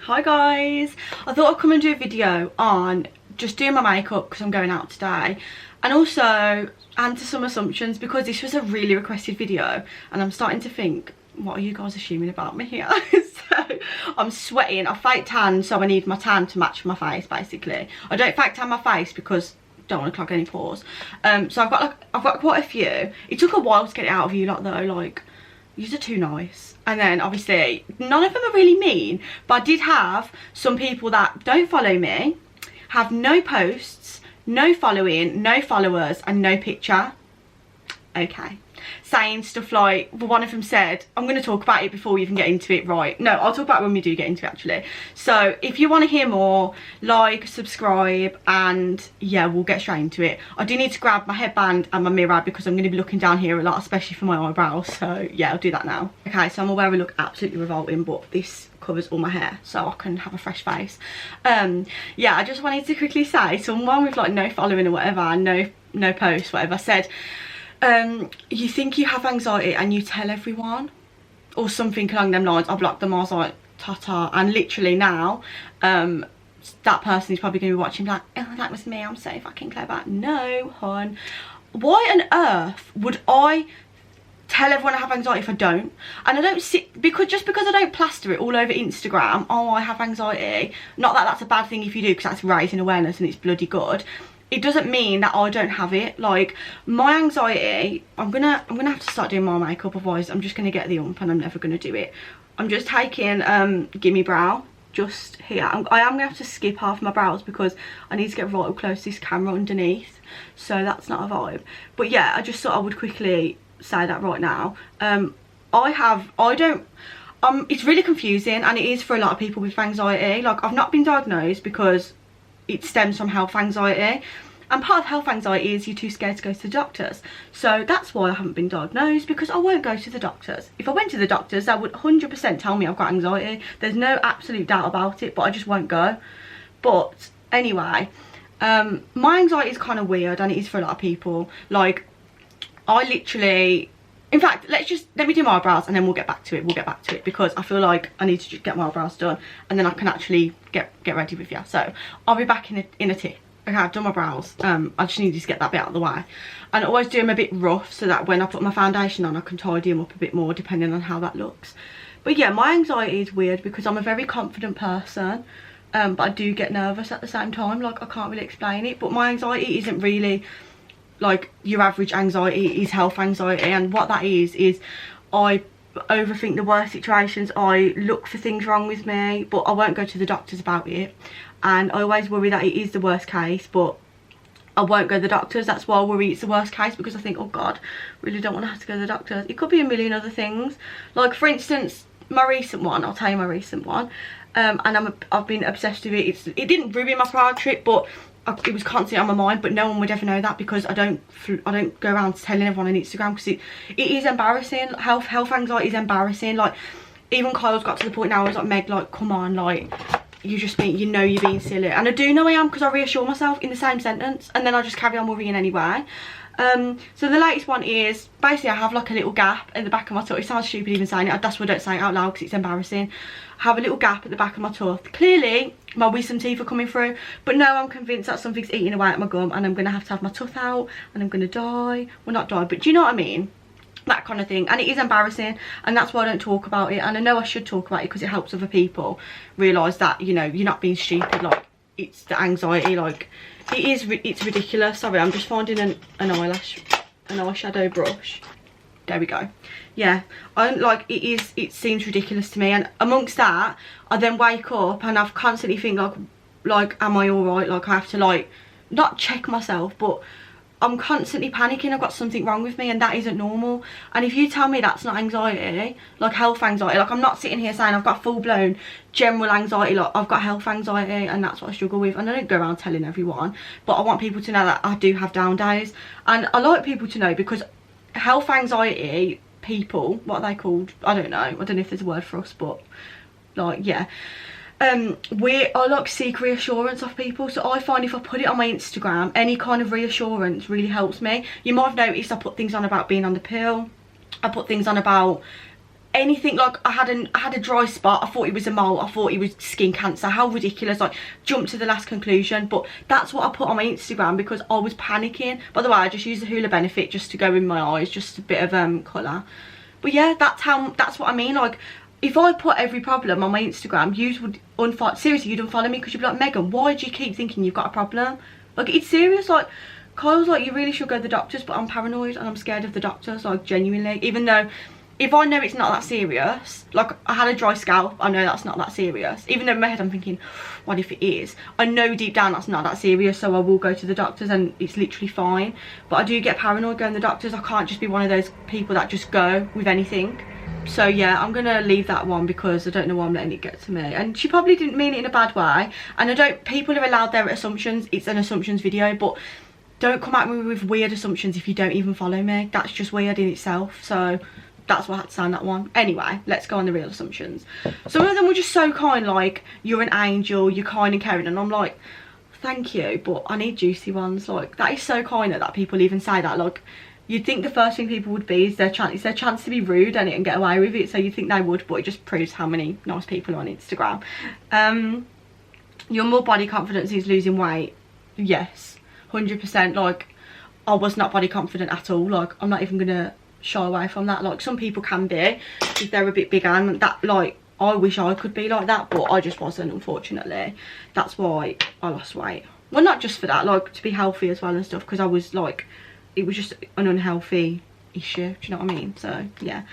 Hi guys, I thought I'd come and do a video on just doing my makeup because I'm going out today, and also answer some assumptions because this was a really requested video and I'm starting to think, what are you guys assuming about me here? So I'm sweating, I fake tan, so I need my tan to match my face basically. I don't fake tan my face because I don't want to clog any pores. So I've got quite a few. It took a while to get it out of you lot though, like yous are too nice. And then obviously none of them are really mean, but I did have some people that don't follow me, have no posts, no following, no followers and no picture. Okay, saying stuff like, well, one of them said, I'm going to talk about it before we even get into it. Right, no, I'll talk about it when we do get into it actually. So if you want to hear more, like, subscribe, and yeah, we'll get straight into it. I do need to grab my headband and my mirror because I'm going to be looking down here a lot, especially for my eyebrows. So yeah, I'll do that now. Okay, so I'm aware I look absolutely revolting, but this covers all my hair so I can have a fresh face. Yeah, I just wanted to quickly say, someone with like no following or whatever, no posts, whatever, said, you think you have anxiety and you tell everyone, or something along them lines. I blocked them. I was like, ta-ta. And literally now, that person is probably going to be watching like, oh, that was me, I'm so fucking clever. No, hon. Why on earth would I tell everyone I have anxiety if I don't? And I don't sit, just because I don't plaster it all over Instagram, oh, I have anxiety. Not that that's a bad thing if you do, because that's raising awareness and it's bloody good. It doesn't mean that I don't have it. Like, my anxiety, I'm gonna have to start doing my makeup, otherwise I'm just gonna get the ump and I'm never gonna do it. I'm just taking Gimme Brow just here. I am gonna have to skip half my brows because I need to get right up close to this camera underneath, so that's not a vibe. But yeah, I just thought I would quickly say that right now. It's really confusing, and it is for a lot of people with anxiety. Like, I've not been diagnosed because it stems from health anxiety, and part of health anxiety is you're too scared to go to the doctors. So that's why I haven't been diagnosed, because I won't go to the doctors. If I went to the doctors, they would 100% tell me I've got anxiety. There's no absolute doubt about it, but I just won't go. But anyway, my anxiety is kind of weird, and it is for a lot of people. Like, I literally, in fact, let me do my eyebrows and then we'll get back to it. Because I feel like I need to just get my eyebrows done and then I can actually get ready with you. So I'll be back in a tick. Okay, I've done my brows. I just need to get that bit out of the way, and I always do them a bit rough so that when I put my foundation on I can tidy them up a bit more depending on how that looks. But yeah, my anxiety is weird because I'm a very confident person, but I do get nervous at the same time. Like, I can't really explain it, but my anxiety isn't really like your average anxiety. It is health anxiety, and what that is I overthink the worst situations. I look for things wrong with me, but I won't go to the doctors about it, and I always worry that it is the worst case, but I won't go to the doctors. That's why I worry it's the worst case, because I think, oh god, really don't want to have to go to the doctors. It could be a million other things. Like, for instance, my recent one, I'll tell you my recent one, and I've been obsessed with it. It didn't ruin my Prague trip, but it was constantly on my mind, but no one would ever know that because I don't go around telling everyone on Instagram, because it is embarrassing. Health anxiety is embarrassing. Like, even Kyle's got to the point now where he's like, Meg, like, come on, like, you just think, you know, you're being silly. And I do know I am, because I reassure myself in the same sentence, and then I just carry on worrying anyway. So the latest one is, basically I have like a little gap at the back of my tooth. It sounds stupid even saying it, that's why I don't say it out loud because it's embarrassing. I have a little gap at the back of my tooth. Clearly my wisdom teeth are coming through, but no, I'm convinced that something's eating away at my gum and I'm gonna have my tooth out and I'm gonna die. Well, not die, but do you know what I mean? That kind of thing. And it is embarrassing, and that's why I don't talk about it. And I know I should talk about it because it helps other people realise that, you know, you're not being stupid. Like, it's the anxiety. Like, it's ridiculous. Sorry, I'm just finding an eyeshadow brush. There we go. Yeah, it seems ridiculous to me, and amongst that I then wake up and I've constantly think like am I all right? Like, I have to, like, not check myself, but I'm constantly panicking. I've got something wrong with me, and that isn't normal. And if you tell me that's not anxiety, like health anxiety, like, I'm not sitting here saying I've got full-blown general anxiety. Like, I've got health anxiety, and that's what I struggle with, and I don't go around telling everyone, but I want people to know that I do have down days. And I like people to know, because health anxiety people, what are they called? I don't know if there's a word for us, but like, yeah, I like seek reassurance of people. So I find if I put it on my Instagram, any kind of reassurance really helps me. You might have noticed I put things on about being on the pill. I put things on about anything. Like I had a dry spot, I thought it was a mole, I thought it was skin cancer. How ridiculous. Like, jumped to the last conclusion. But that's what I put on my Instagram because I was panicking. By the way, I just used the Hoola Benefit just to go in my eyes, just a bit of colour. But yeah, that's what I mean. Like, if I put every problem on my Instagram, you would seriously, you'd unfollow me because you'd be like, Megan, why do you keep thinking you've got a problem? Like, it's serious. Like, Kyle's like, you really should go to the doctors, but I'm paranoid and I'm scared of the doctors, like, genuinely. Even though, if I know it's not that serious, like, I had a dry scalp, I know that's not that serious. Even though in my head I'm thinking, what if it is? I know deep down that's not that serious, so I will go to the doctors and it's literally fine. But I do get paranoid going to the doctors. I can't just be one of those people that just go with anything. So yeah, I'm gonna leave that one because I don't know why I'm letting it get to me. And she probably didn't mean it in a bad way. And people are allowed their assumptions. It's an assumptions video, but don't come at me with weird assumptions if you don't even follow me. That's just weird in itself. So that's why I had to sign that one. Anyway, let's go on the real assumptions. Some of them were just so kind, like, you're an angel, you're kind and caring, and I'm like, thank you, but I need juicy ones. Like, that is so kind that people even say that. Like, you'd think the first thing people would be is their chance to be rude and get away with it, so you'd think they would, but it just proves how many nice people are on Instagram. Your more body confidence is losing weight. Yes, 100%. Like, I was not body confident at all. Like, I'm not even gonna shy away from that. Like, some people can be if they're a bit bigger, and that, like, I wish I could be like that, but I just wasn't, unfortunately. That's why I lost weight. Well, not just for that, like, to be healthy as well and stuff, because I was like, it was just an unhealthy issue, do you know what I mean? So yeah.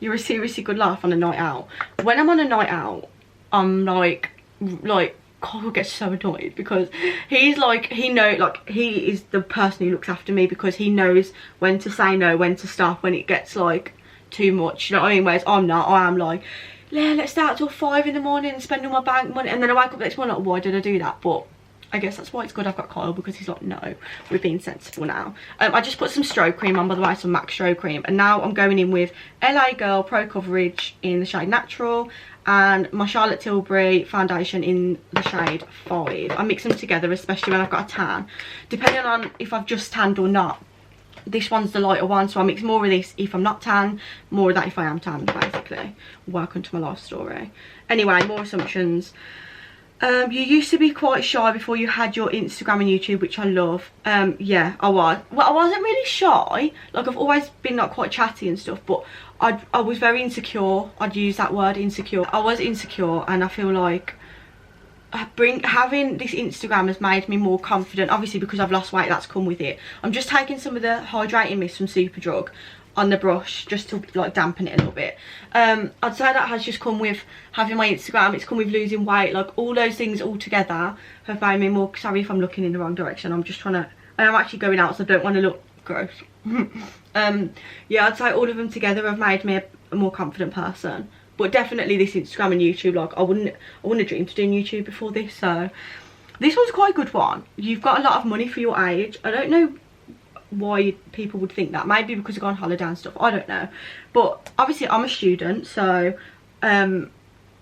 You're a seriously good laugh on a night out. When I'm on a night out, I'm like Kyle gets so annoyed because he's like, he is the person who looks after me, because he knows when to say no, when to stop, when it gets like too much, you know what I mean? Whereas I am like, yeah, let's start till 5 in the morning and spend all my bank money, and then I wake up next morning like, why did I do that? But I guess that's why it's good I've got Kyle, because he's like, no, we're being sensible now. I just put some stroke cream on, by the way, some MAC stroke cream, and now I'm going in with LA Girl Pro Coverage in the shade Natural and my Charlotte Tilbury foundation in the shade 5. I mix them together, especially when I've got a tan, depending on if I've just tanned or not. This one's the lighter one, so I mix more of this if I'm not tan, more of that if I am tan, basically. Welcome to my life story. Anyway, more assumptions. You used to be quite shy before you had your Instagram and YouTube, which I love. Yeah, I was. Well, I wasn't really shy. Like, I've always been like quite chatty and stuff, but I was very insecure. I'd use that word, insecure. I was insecure, and I feel like having this Instagram has made me more confident. Obviously, because I've lost weight, that's come with it. I'm just taking some of the hydrating mist from Superdrug on the brush just to like dampen it a little bit. I'd say that has just come with having my Instagram. It's come with losing weight. Like, all those things all together have made me more, sorry if I'm looking in the wrong direction, I'm just trying to, I'm actually going out, so I don't want to look gross. Yeah, I'd say all of them together have made me a more confident person. But definitely this Instagram and YouTube, like, I wouldn't have dreamed of doing YouTube before this. So this one's quite a good one. You've got a lot of money for your age. I don't know why people would think that. Maybe because I go on holiday and stuff, I don't know. But obviously I'm a student, so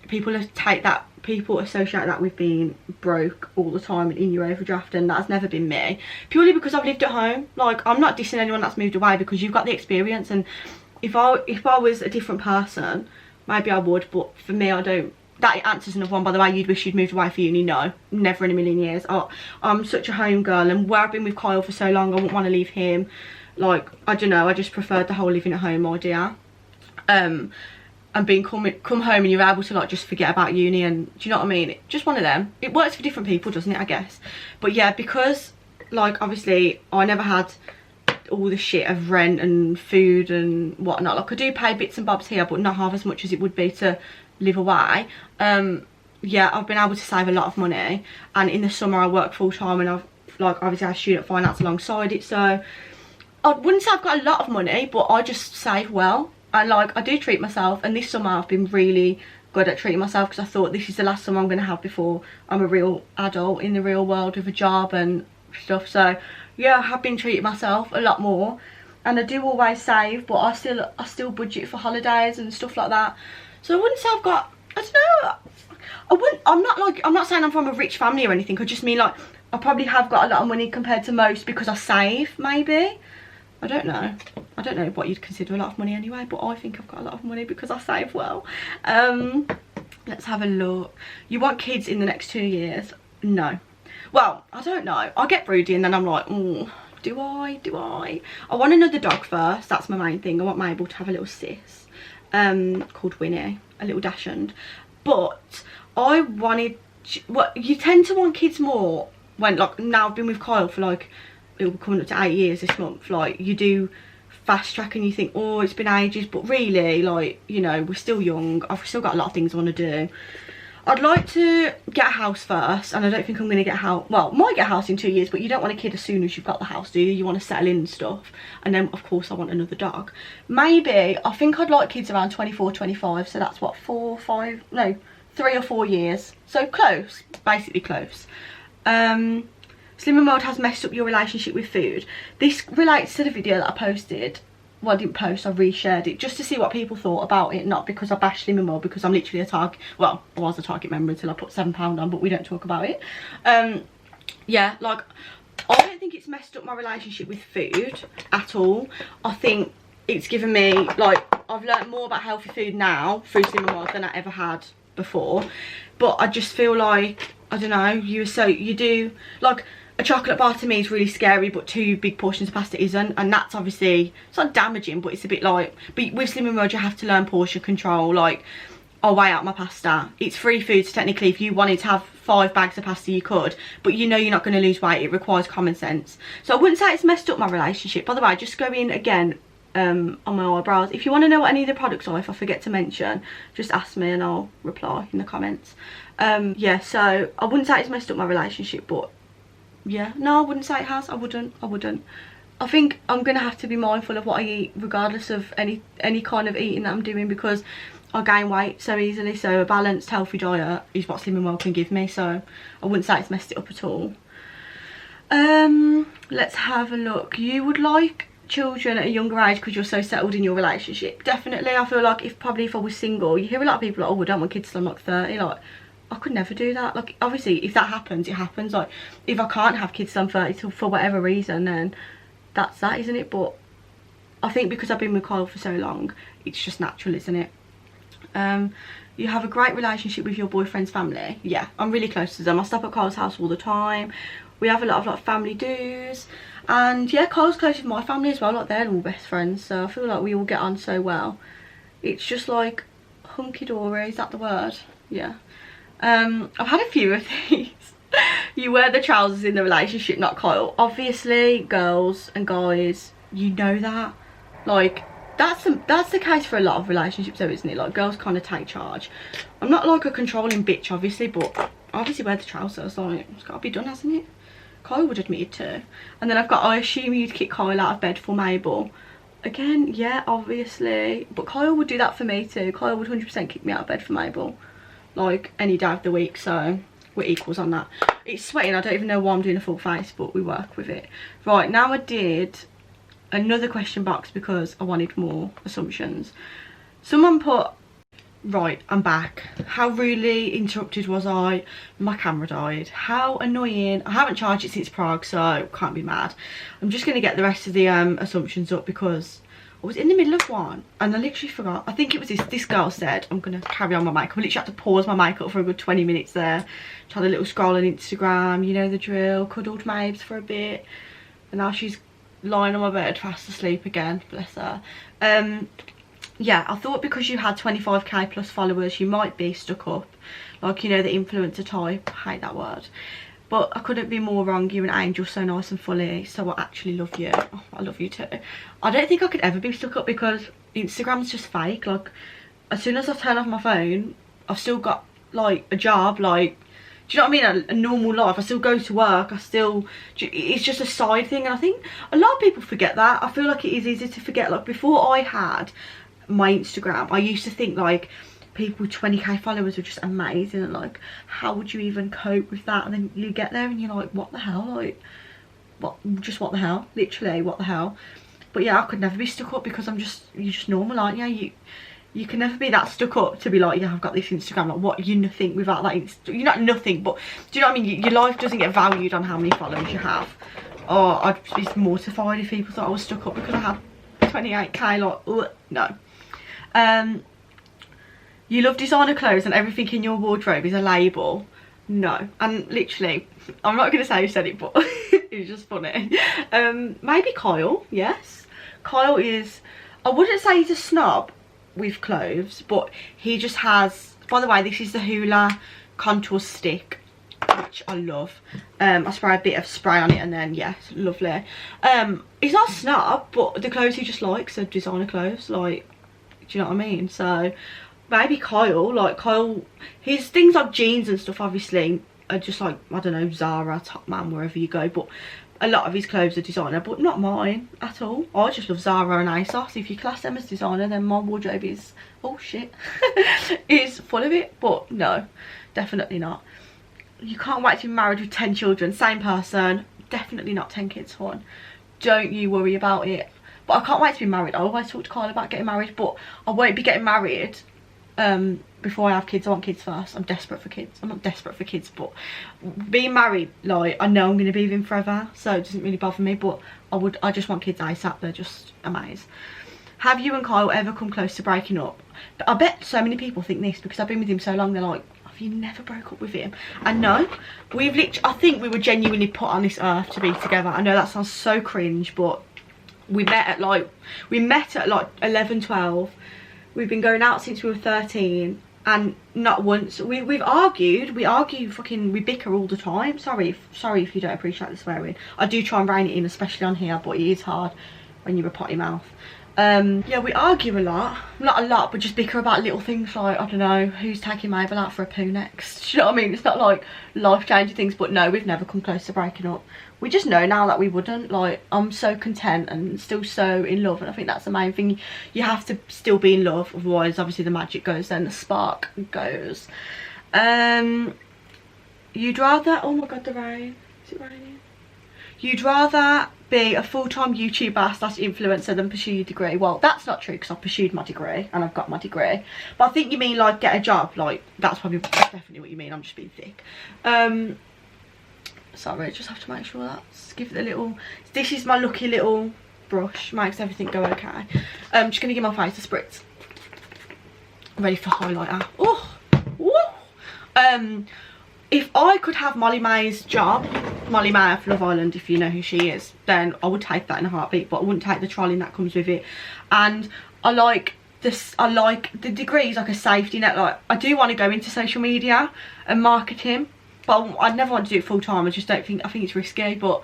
people associate that with being broke all the time and in your overdraft, and that's never been me, purely because I've lived at home. Like, I'm not dissing anyone that's moved away, because you've got the experience, and if I was a different person, maybe I would, but for me, I don't. That answers another one, by the way. You'd wish you'd moved away for uni. No, never in a million years. I'm such a home girl, and where I've been with Kyle for so long, I wouldn't want to leave him. Like, I don't know, I just preferred the whole living at home idea. And being come home and you're able to like just forget about uni, and do you know what I mean? Just one of them. It works for different people, doesn't it, I guess? But yeah, because like obviously I never had all the shit of rent and food and whatnot. Like, I do pay bits and bobs here, but not half as much as it would be to live away. Yeah, I've been able to save a lot of money, and in the summer I work full-time, and I've like obviously I have student finance alongside it, so I wouldn't say I've got a lot of money, but I just save well, and like I do treat myself. And this summer I've been really good at treating myself, because I thought this is the last summer I'm going to have before I'm a real adult in the real world with a job and stuff. So yeah, I have been treating myself a lot more, and I do always save, but I still budget for holidays and stuff like that. So I wouldn't say I've got, I don't know, I'm not saying I'm from a rich family or anything. I just mean like I probably have got a lot of money compared to most, because I save, maybe. I don't know. I don't know what you'd consider a lot of money anyway, but I think I've got a lot of money because I save well. Let's have a look. You want kids in the next 2 years? No. Well, I don't know. I get broody and then I'm like, oh, do I? I want another dog first. That's my main thing. I want Mabel to have a little sis called Winnie, a little dachshund. But I wanted, well, you tend to want kids more when, like, now I've been with Kyle for like, it'll be coming up to 8 years this month. Like, you do fast track and you think, oh, it's been ages, but really, like, you know, we're still young. I've still got a lot of things I want to do. I'd like to get a house first, and I don't think I'm going to get a house. Well, might get a house in 2 years, but you don't want a kid as soon as you've got the house, do you? You want to settle in and stuff. And then, of course, I want another dog. Maybe, I think I'd like kids around 24, 25, so that's what, 3 or 4 years. So close, basically close. Slim and Mild has messed up your relationship with food. This relates to the video that I posted. Well, I didn't post, I reshared it just to see what people thought about it, not because I bashed Slim and Mild, because I'm literally a Target, well, I was a Target member until I put £7 on, but we don't talk about it. Yeah, like, I don't think it's messed up my relationship with food at all. I think it's given me, like, I've learned more about healthy food now through Slim and Mild than I ever had before. But I just feel like, I don't know, you do, like, a chocolate bar to me is really scary, but 2 big portions of pasta isn't, and that's obviously, it's not damaging, but it's a bit like, but with Slim and Mild you have to learn portion control. Like, I'll weigh out my pasta. It's free food, so technically if you wanted to have 5 bags of pasta you could, but you know you're not going to lose weight. It requires common sense. So I wouldn't say it's messed up my relationship. By the way, just go in again on my eyebrows. If you want to know what any of the products are, if I forget to mention, just ask me and I'll reply in the comments. Yeah, so I wouldn't say it's messed up my relationship, but yeah, no, I wouldn't say it has. I wouldn't. I think I'm gonna have to be mindful of what I eat, regardless of any kind of eating that I'm doing, because I gain weight so easily. So a balanced, healthy diet is what Slim and Mild can give me. So I wouldn't say it's messed it up at all. Let's have a look. You would like children at a younger age because you're so settled in your relationship? Definitely. I feel like if I was single, you hear a lot of people like, oh, I don't want kids till I'm like 30. Like, I could never do that. Like, obviously if that happens, it happens. Like, if I can't have kids till I'm 30 for whatever reason, then that's that, isn't it? But I think because I've been with Kyle for so long, it's just natural, isn't it? You have a great relationship with your boyfriend's family. Yeah, I'm really close to them. I stop at Kyle's house all the time. We have a lot of like family do's, and yeah, Kyle's close with my family as well. Like, they're all best friends, so I feel like we all get on so well. It's just like hunky-dory, is that the word? Yeah. I've had a few of these. You wear the trousers in the relationship, not Kyle. Obviously, girls and guys, you know that. Like, that's the case for a lot of relationships though, isn't it? Like, girls kind of take charge. I'm not like a controlling bitch, obviously, but I obviously wear the trousers. Like, it's got to be done, hasn't it? Kyle would admit it too. And then I've got, I assume you'd kick Kyle out of bed for Mabel. Again, yeah, obviously. But Kyle would do that for me too. Kyle would 100% kick me out of bed for Mabel, like, any day of the week, so we're equals on that. It's sweating, I don't even know why I'm doing a full face, but we work with it. Right, now I did another question box because I wanted more assumptions. Someone put, right, I'm back. How rudely interrupted was I? My camera died. How annoying. I haven't charged it since Prague, so can't be mad. I'm just going to get the rest of the assumptions up because I was in the middle of one and I literally forgot. I think it was this girl said, I'm going to carry on my makeup. I literally had to pause my makeup for a good 20 minutes there. Just had a little scroll on Instagram, you know the drill, cuddled Mabes for a bit. And now she's lying on my bed fast asleep again, bless her. Yeah, I thought because you had 25k plus followers, you might be stuck up. Like, you know, the influencer type. I hate that word. But I couldn't be more wrong. You're an angel, so nice and fully. So I actually love you. Oh, I love you too. I don't think I could ever be stuck up because Instagram's just fake. Like, as soon as I turn off my phone, I've still got, like, a job. Like, do you know what I mean? A normal life. I still go to work. It's just a side thing. And I think a lot of people forget that. I feel like it is easy to forget. Like, before I had my Instagram, I used to think, like, people 20k followers are just amazing, and like, how would you even cope with that? And then you get there and you're like, what the hell? Like, what the hell? Literally, what the hell? But yeah, I could never be stuck up because you're just normal, aren't you? You can never be that stuck up to be like, yeah, I've got this Instagram. Like, what, you're nothing without that. You're not nothing, but do you know what I mean? Your life doesn't get valued on how many followers you have. Or I'd be mortified if people thought I was stuck up because I had 28k, like, ugh, no. You love designer clothes and everything in your wardrobe is a label. No. And literally, I'm not going to say who said it, but it's just funny. Maybe Kyle, yes. Kyle is, I wouldn't say he's a snob with clothes, but he just has, by the way, this is the Hoola contour stick, which I love. I spray a bit of spray on it and then, yeah, it's lovely. He's not a snob, but the clothes he just likes are designer clothes, like, do you know what I mean? So maybe Kyle, like Kyle, his things like jeans and stuff obviously are just like, I don't know, Zara, Top Man, wherever you go, but a lot of his clothes are designer, but not mine at all. I just love Zara and ASOS. If you class them as designer, then my wardrobe is, oh shit, is full of it, but no, definitely not. You can't wait to be married with 10 children, same person, definitely not 10 kids, one. Don't you worry about it. But I can't wait to be married. I always talk to Kyle about getting married, but I won't be getting married before I have kids. I want kids first. I'm desperate for kids. I'm not desperate for kids, but being married, like, I know I'm going to be with him forever, so it doesn't really bother me, but I just want kids ASAP. They're just amazing. Have you and Kyle ever come close to breaking up? I bet so many people think this because I've been with him so long. They're like, have you never broke up with him? And no, we've literally, I think we were genuinely put on this earth to be together. I know that sounds so cringe, but we met at like 11, 12. We've been going out since we were 13, and not once we've argued. We bicker all the time. Sorry if you don't appreciate the swearing. I do try and rein it in, especially on here, but it is hard when you're a potty mouth. Yeah, we argue a lot, not a lot, but just bicker about little things like, I don't know, who's taking Mabel out for a poo next. Do you know what I mean? It's not like life-changing things, but no, we've never come close to breaking up. We just know now that we wouldn't. Like, I'm so content and still so in love, and I think that's the main thing. You have to still be in love, otherwise obviously the magic goes, then the spark goes. You'd rather, oh my god, the rain, is it raining? You'd rather be a full-time YouTuber / influencer than pursue your degree. Well, that's not true because I've pursued my degree and I've got my degree, but I think you mean like get a job. Like, that's definitely what you mean. I'm just being thick. Sorry, I just have to make sure that's, give it a little, this is my lucky little brush, makes everything go okay. I'm just gonna give my face a spritz. Ready for highlighter. Oh, woo. If I could have Molly May's job, Molly May of Love Island, if you know who she is, then I would take that in a heartbeat, but I wouldn't take the trolling that comes with it. And I like this, I like the degree is like a safety net. Like, I do want to go into social media and marketing, but I'd never want to do it full time. I just don't think, I think it's risky. But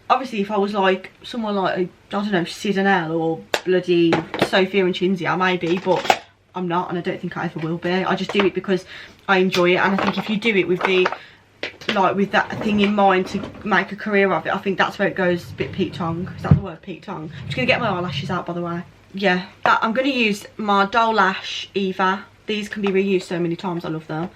obviously if I was like someone like, I don't know, Sid and Elle or bloody Sophia and Chinzia, maybe, but I'm not, and I don't think I ever will be. I just do it because I enjoy it, and I think if you do it with the, like, with that thing in mind to make a career of it, I think that's where it goes a bit Pete Tong. Is that the word, Pete Tong? I'm just gonna get my eyelashes out, by the way. Yeah, I'm gonna use my Doll Lash Eva. These can be reused so many times, I love them.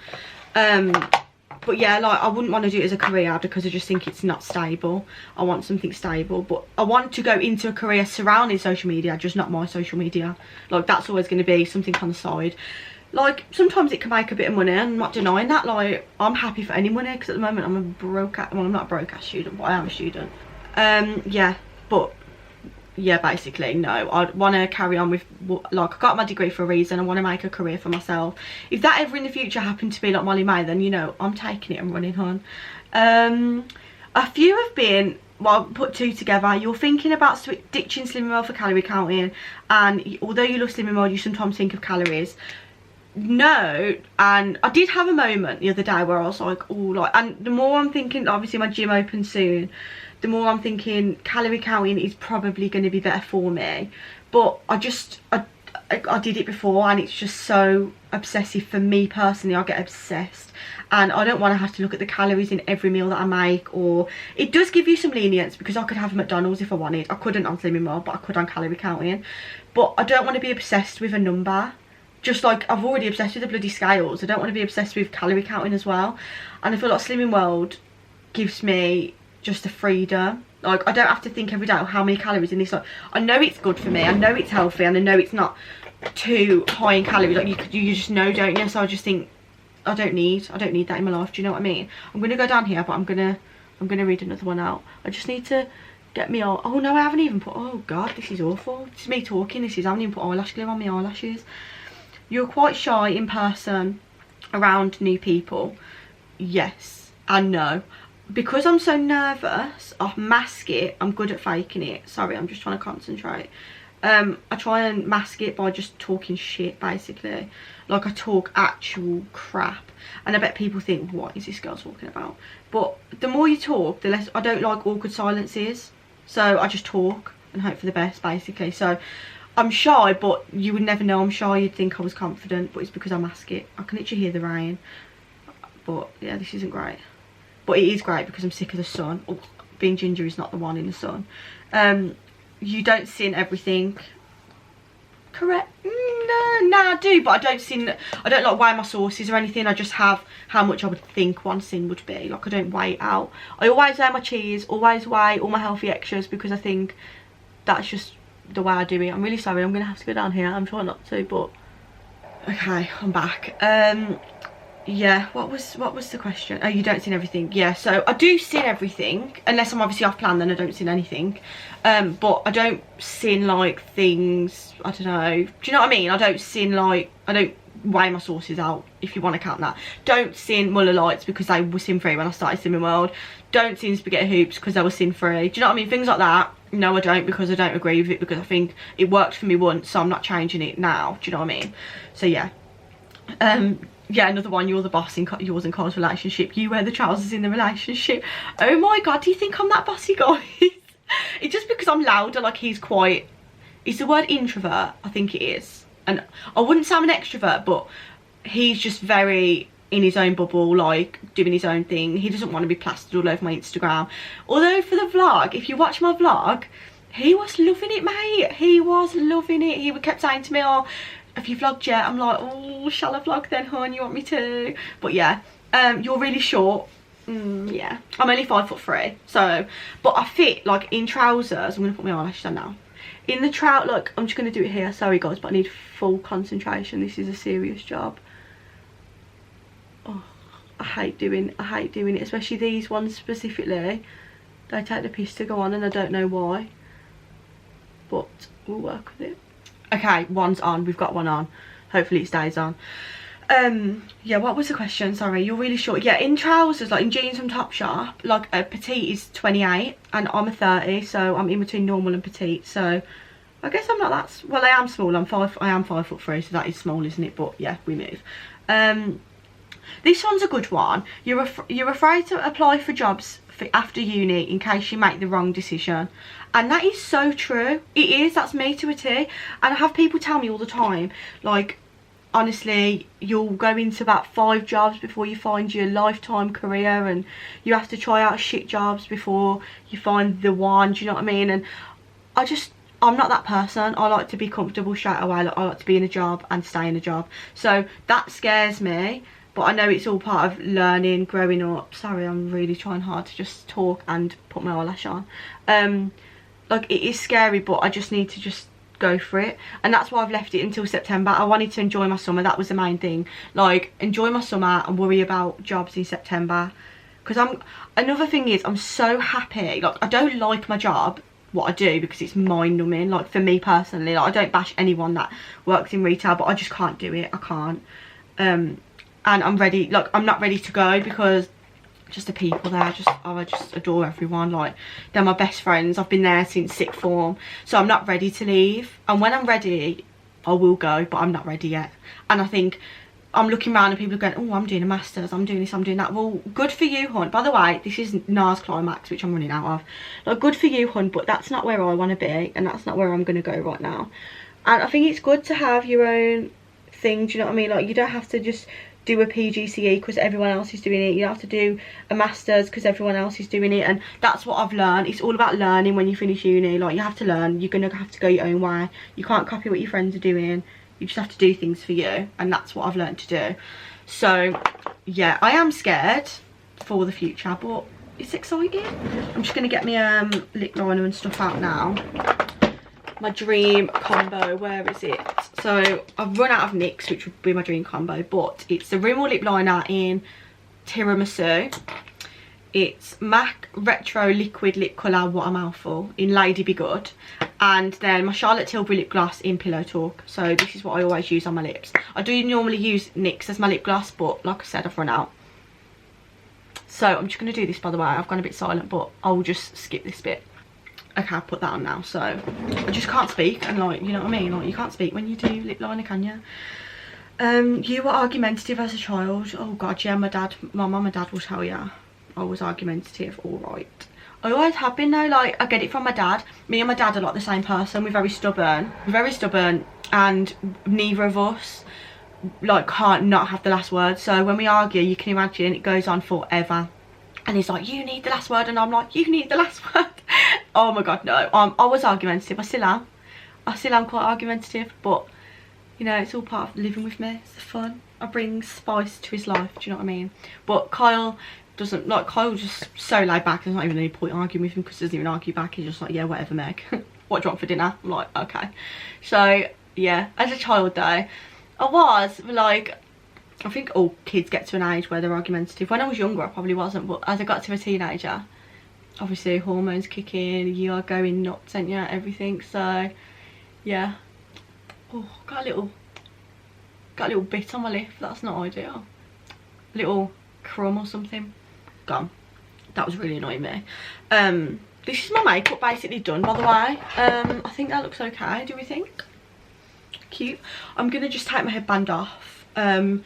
But yeah, like, I wouldn't want to do it as a career because I just think it's not stable. I want something stable, but I want to go into a career surrounding social media, just not my social media. Like, that's always going to be something on the side. Like, sometimes it can make a bit of money, and I'm not denying that. Like, I'm happy for any money because at the moment I'm a broke ass, well, I'm not a broke ass student, but I am a student. Yeah, but yeah, basically no, I want to carry on with, like, I got my degree for a reason. I want to make a career for myself. If that ever in the future happened to be like Molly May, then, you know, I'm taking it and running on. A few have been, well, put two together. You're thinking about ditching Slimming World for calorie counting, and although you love Slimming World, you sometimes think of calories. No, and I did have a moment the other day where I was like, oh, like, and the more I'm thinking, obviously my gym opens soon, the more I'm thinking calorie counting is probably going to be better for me. But I did it before, and it's just so obsessive for me personally. I get obsessed, and I don't want to have to look at the calories in every meal that I make. Or it does give you some lenience because I could have McDonald's if I wanted. I couldn't on Slimming World, but I could on calorie counting. But I don't want to be obsessed with a number. Just like I've already obsessed with the bloody scales, I don't want to be obsessed with calorie counting as well. And I feel like Slimming World gives me just a freedom. Like, I don't have to think every day, oh, how many calories in this. Like, I know it's good for me, I know it's healthy, and I know it's not too high in calories. Like, you just know, don't you? So I just think I don't need that in my life. Do you know what I mean? I'm gonna go down here, but I'm gonna read another one out. I just need to get me all. Oh no, I haven't even put. Oh god, this is awful. This is me talking. This is. I haven't even put eyelash glue on my eyelashes. You're quite shy in person around new people. Yes and no. Because I'm so nervous, I mask it. I'm good at faking it. Sorry, I'm just trying to concentrate. I try and mask it by just talking shit, basically. Like, I talk actual crap. And I bet people think, what is this girl talking about? But the more you talk, the less. I don't like awkward silences. So I just talk and hope for the best, basically. So I'm shy, but you would never know I'm shy. You'd think I was confident, but it's because I mask it. I can literally hear the rain. But yeah, this isn't great. But it is great because I'm sick of the sun. Oh, being ginger is not the one in the sun. You don't sin everything. Correct? No, I do, but I don't like weigh my sauces or anything. I just have how much I would think one sin would be. Like, I don't weigh it out. I always weigh my cheese, always weigh all my healthy extras, because I think that's just the way I do it. I'm really sorry, I'm gonna have to go down here. I'm trying not to, but okay, I'm back. Yeah, what was the question? Oh, you don't sin everything. Yeah, so I do sin everything, unless I'm obviously off plan, then I don't sin anything. But I don't sin like things, I don't know, do you know what I mean? I don't sin like, I don't weigh my sauces out, if you want to count that. Don't sin Muller Lights because they were sin free when I started Simming World. Don't sin Spaghetti Hoops because they were sin free. Do you know what I mean? Things like that. No, I don't, because I don't agree with it, because I think it worked for me once, so I'm not changing it now. Do you know what I mean? So yeah. Yeah, another one, you're the boss in yours and Carl's relationship. You wear the trousers in the relationship. Oh my god, do you think I'm that bossy, guys? It's just because I'm louder. Like, he's the word introvert, I think it is. And I wouldn't say I'm an extrovert, but he's just very in his own bubble, like doing his own thing. He doesn't want to be plastered all over my Instagram. Although for the vlog, if you watch my vlog, he was loving it, mate. He was loving it. He kept saying to me, oh, have you vlogged yet? I'm like, oh, shall I vlog then, hon? You want me to? But yeah, you're really short. Yeah, I'm only 5'3", so, but I fit like in trousers. I'm gonna put my eyelashes on now. In the look, I'm just gonna do it here. Sorry guys, but I need full concentration. This is a serious job. Oh, I hate doing it, especially these ones specifically. They take the piss to go on, and I don't know why, but we'll work with it. Okay, one's on. We've got one on. Hopefully it stays on. Yeah, what was the question? Sorry, you're really short. Yeah, in trousers, like in jeans from Topshop, like a petite is 28 and I'm a 30, so I'm in between normal and petite. So I guess I'm not that, well, I am small. I am 5'3", so that is small, isn't it? But yeah, we move. This one's a good one. You're afraid to apply for jobs after uni in case you make the wrong decision. And that is so true. It is. That's me to a T. And I have people tell me all the time, like, honestly, you'll go into about 5 jobs before you find your lifetime career, and you have to try out shit jobs before you find the one. Do you know what I mean? And I'm not that person. I like to be comfortable straight away. Like, I like to be in a job and stay in a job. So that scares me. But I know it's all part of learning, growing up. Sorry, I'm really trying hard to just talk and put my eyelash on. Like, it is scary, but I just need to just go for it. And that's why I've left it until September. I wanted to enjoy my summer. That was the main thing. Like, enjoy my summer and worry about jobs in September. Because another thing is, I'm so happy. Like, I don't like my job, what I do, because it's mind numbing. Like, for me personally, like, I don't bash anyone that works in retail, but I just can't do it. I can't. And I'm ready, like, I'm not ready to go, because just the people there, I just adore everyone. Like, they're my best friends. I've been there since sixth form, so I'm not ready to leave. And when I'm ready, I will go, but I'm not ready yet. And I think I'm looking around and people are going, oh, I'm doing a master's, I'm doing this, I'm doing that. Well, good for you, hun. By the way, this is NARS Climax, which I'm running out of. Like, good for you, hun, but that's not where I want to be, and that's not where I'm going to go right now. And I think it's good to have your own thing, do you know what I mean? Like, you don't have to just do a PGCE because everyone else is doing it. You don't have to do a master's because everyone else is doing it. And that's what I've learned. It's all about learning when you finish uni. Like, you have to learn. You're going to have to go your own way. You can't copy what your friends are doing. You just have to do things for you. And that's what I've learned to do. So, yeah, I am scared for the future, but it's exciting. I'm just going to get my lip liner and stuff out now. My dream combo, where is it? So I've run out of NYX, which would be my dream combo, but it's the Rimmel lip liner in Tiramisu. It's MAC Retro Liquid Lip Colour, what a mouthful, in Lady Be Good. And then my Charlotte Tilbury lip gloss in Pillow Talk. So this is what I always use on my lips. I do normally use NYX as my lip gloss, but like I said, I've run out. So I'm just going to do this, by the way. I've gone a bit silent, but I'll just skip this bit. Okay, I'll put that on now. So I just can't speak, and like, you know what I mean? Like, you can't speak when you do lip liner, can you? You were argumentative as a child. Oh God, yeah, my mum and dad will tell you I was argumentative, all right. I always have been though, like, I get it from my dad. Me and my dad are like the same person. We're very stubborn, and neither of us like can't not have the last word. So when we argue, you can imagine it goes on forever. And he's like, you need the last word, and I'm like, you need the last word. Oh my God, no. I was argumentative. I still am quite argumentative, but you know, it's all part of living with me. It's fun. I bring spice to his life, do you know what I mean? But Kyle doesn't, like, Kyle's just so laid back. There's not even any point arguing with him because he doesn't even argue back. He's just like, yeah, whatever, Meg. What do you want for dinner? I'm like, okay. So yeah, as a child though, I was like, I think all kids get to an age where they're argumentative. When I was younger I probably wasn't, but as I got to a teenager, obviously hormones kick in, you are going nuts, ain't you, everything. So yeah. Oh, got a little bit on my lip. That's not ideal. A little crumb or something. Gone. That was really annoying me. This is my makeup basically done, by the way. I think that looks okay. Do we think? Cute. I'm gonna just take my headband off. I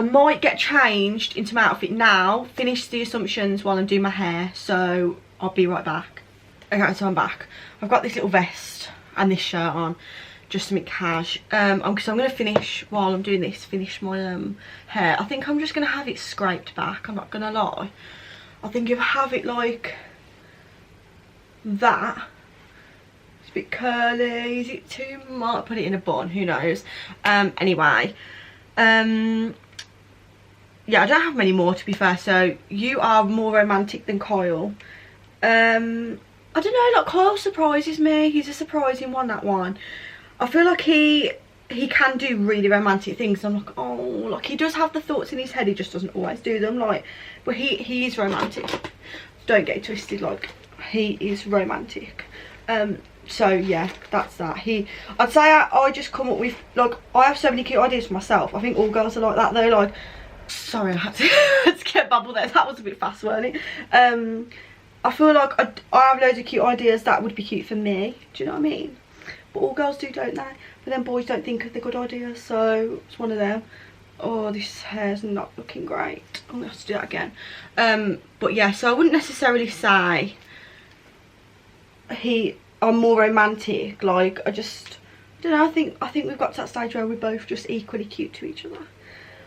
might get changed into my outfit now, finish the assumptions while I'm doing my hair, so I'll be right back. Okay, so I'm back. I've got this little vest and this shirt on, just something cash. So I'm going to finish, while I'm doing this, finish my hair. I think I'm just going to have it scraped back, I'm not going to lie. I think if I have it like that, it's a bit curly, is it too much? Put it in a bun, who knows. Anyway, yeah, I don't have many more, to be fair. So you are more romantic than Kyle. I don't know, like, Kyle surprises me. He's a surprising one, that one. I feel like he can do really romantic things. I'm like, oh, like, he does have the thoughts in his head, he just doesn't always do them, like, but he is romantic. Don't get it twisted, like, he is romantic. So yeah, that's that. I'd say I just come up with, like, I have so many cute ideas for myself. I think all girls are like that though. Like, sorry, I had to get babble there. That was a bit fast, wasn't it? I feel like I have loads of cute ideas that would be cute for me. Do you know what I mean? But all girls do, don't they? But then boys don't think of the good ideas, so it's one of them. Oh, this hair's not looking great. I'm gonna have to do that again. But yeah, so I wouldn't necessarily say I'm more romantic. Like, I don't know. I think we've got to that stage where we're both just equally cute to each other.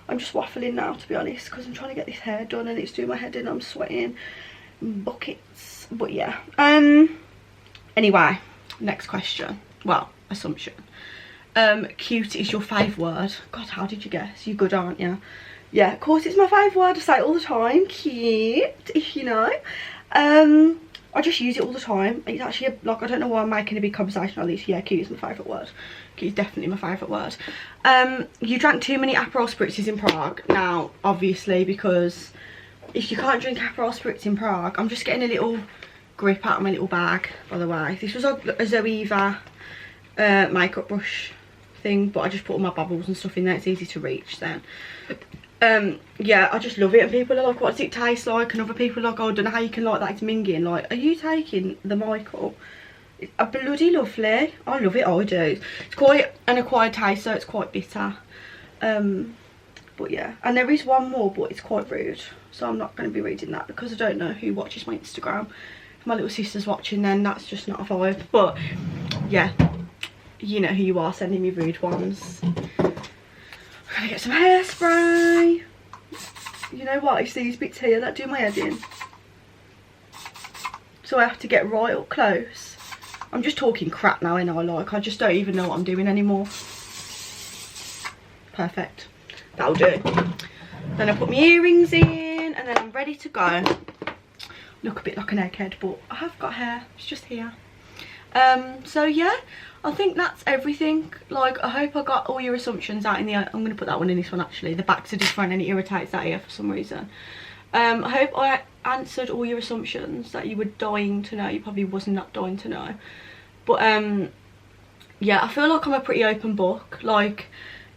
I'm just waffling now, to be honest, because I'm trying to get this hair done and it's doing my head in. I'm sweating buckets. But yeah. Anyway, next question. Well, assumption. Cute is your fave word. God, how did you guess? You're good, aren't you? Yeah, of course it's my fave word. I say it all the time. Cute, if you know. I just use it all the time. It's actually, like, I don't know why I'm making a big conversation on this. Yeah, cute is my favourite word. Cute is definitely my favourite word. You drank too many Aperol spritzes in Prague. Now, obviously, because if you can't drink Aperol spritz in Prague, I'm just getting a little grip out of my little bag, by the way. This was a Zoeva makeup brush thing, but I just put all my bubbles and stuff in there. It's easy to reach then. Yeah, I just love it, and people are like, what does it taste like? And other people are like, oh, I don't know how you can like that, it's minging. Like, are you taking the Michael? It's a bloody lovely. I love it, I do. It's quite an acquired taste, so it's quite bitter. But yeah, and there is one more, but it's quite rude, so I'm not going to be reading that because I don't know who watches my Instagram. If my little sister's watching, then that's just not a vibe. But yeah, you know who you are sending me rude ones. I'm gonna get some hairspray. You know what, it's these bits here that do my head in, so I have to get right up close. I'm just talking crap now, ain't I? Like, I just don't even know what I'm doing anymore. Perfect, that'll do. Then I put my earrings in and then I'm ready to go. Look a bit like an egghead, but I have got hair, it's just here. So yeah, I think that's everything. Like, I hope I got all your assumptions out in the, I'm going to put that one in this one actually. The backs are different and it irritates that ear for some reason. I hope I answered all your assumptions that you were dying to know. You probably wasn't that dying to know, but yeah, I feel like I'm a pretty open book. Like,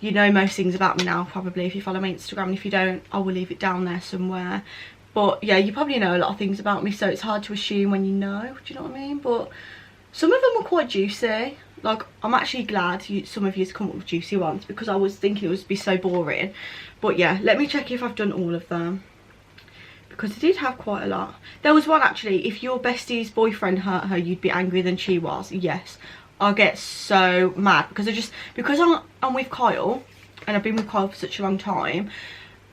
you know most things about me now probably if you follow my Instagram, and if you don't, I will leave it down there somewhere. But yeah, you probably know a lot of things about me, so it's hard to assume when you know, do you know what I mean? But some of them were quite juicy. Like, I'm actually glad some of you come up with juicy ones, because I was thinking it would be so boring. But yeah, let me check if I've done all of them, because I did have quite a lot. There was one actually, if your bestie's boyfriend hurt her, you'd be angrier than she was. Yes, I get so mad because I'm with Kyle, and I've been with Kyle for such a long time,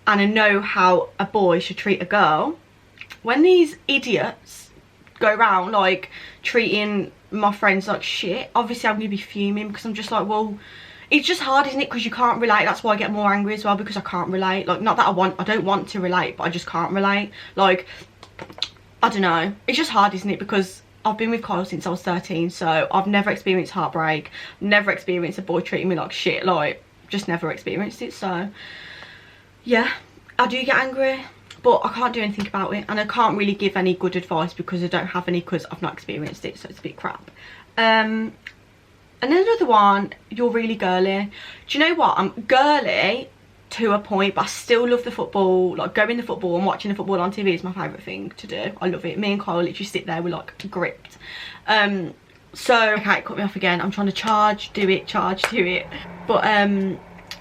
and I know how a boy should treat a girl. When these idiots go around like treating my friends like shit, obviously I'm gonna be fuming, because I'm just like, well, it's just hard, isn't it? Because you can't relate. That's why I get more angry as well, because I can't relate. Like, not that I don't want to relate, but I just can't relate. Like, I don't know, it's just hard, isn't it? Because I've been with Kyle since I was 13, so I've never experienced heartbreak, never experienced a boy treating me like shit, like, just never experienced it. So yeah, I do get angry, but I can't do anything about it, and I can't really give any good advice because I don't have any, because I've not experienced it, so it's a bit crap. And then another one, you're really girly. Do you know what? I'm girly to a point, but I still love the football. Like, going to football and watching the football on TV is my favourite thing to do. I love it. Me and Kyle literally sit there, we're like gripped. So okay, cut me off again. I'm trying to charge, do it. But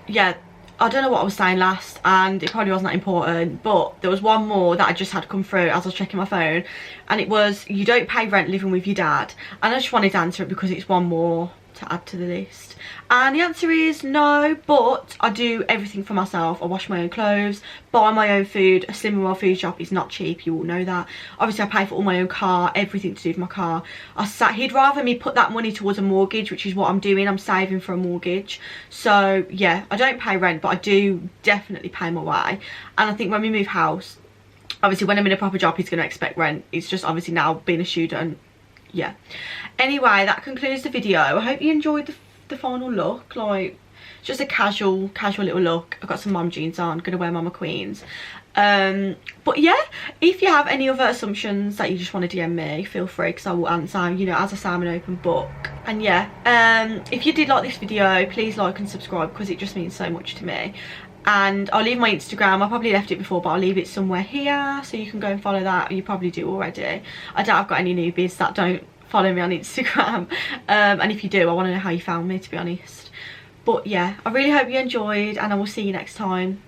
yeah, I don't know what I was saying last, and it probably wasn't that important, but there was one more that I just had come through as I was checking my phone, and it was, you don't pay rent living with your dad. And I just wanted to answer it because it's one more to add to the list, and the answer is no, but I do everything for myself. I wash my own clothes, buy my own food. A Slimming World food shop is not cheap, you all know that. Obviously I pay for all my own car, everything to do with my car. He'd rather me put that money towards a mortgage, which is what I'm doing. I'm saving for a mortgage. So yeah, I don't pay rent, but I do definitely pay my way. And I think when we move house, obviously when I'm in a proper job, he's going to expect rent. It's just obviously now being a student, yeah. Anyway, that concludes the video. I hope you enjoyed the final look. Like, just a casual little look. I've got some mom jeans on, gonna wear Mama Queens. But yeah, if you have any other assumptions that you just want to DM me, feel free, because I will answer. You know, as I say, I'm an open book. And yeah, if you did like this video, please like and subscribe, because it just means so much to me. And I'll leave my Instagram. I probably left it before, but I'll leave it somewhere here, so you can go and follow that. You probably do already. I doubt I've got any newbies that don't follow me on Instagram. And if you do, I want to know how you found me, to be honest. But yeah, I really hope you enjoyed, and I will see you next time.